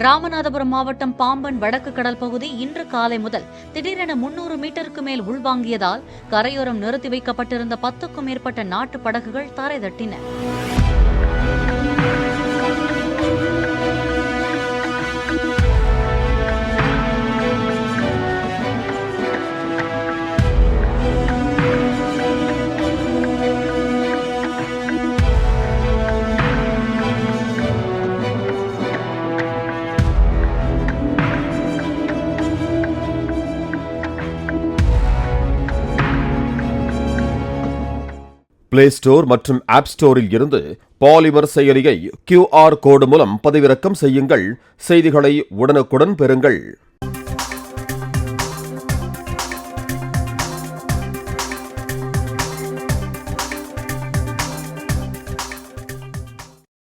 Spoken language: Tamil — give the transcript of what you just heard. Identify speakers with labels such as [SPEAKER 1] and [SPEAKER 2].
[SPEAKER 1] ராமநாதபுரம் மாவட்டம் பாம்பன் வடக்கு கடல் பகுதி இன்று காலை முதல் திடீரென 300 மீட்டருக்கு மேல் உள்வாங்கியதால் கரையோரம் நிறுத்தி வைக்கப்பட்டிருந்த 10க்கும் மேற்பட்ட நாட்டு படகுகள் தரை தட்டின.
[SPEAKER 2] பிளே ஸ்டோர் மற்றும் ஆப் ஸ்டோரில் இருந்து பாலிமர் செயலியை QR கோடு மூலம் பதிவிறக்கம் செய்யுங்கள். செய்திகளை உடனுக்குடன் பெறுங்கள்.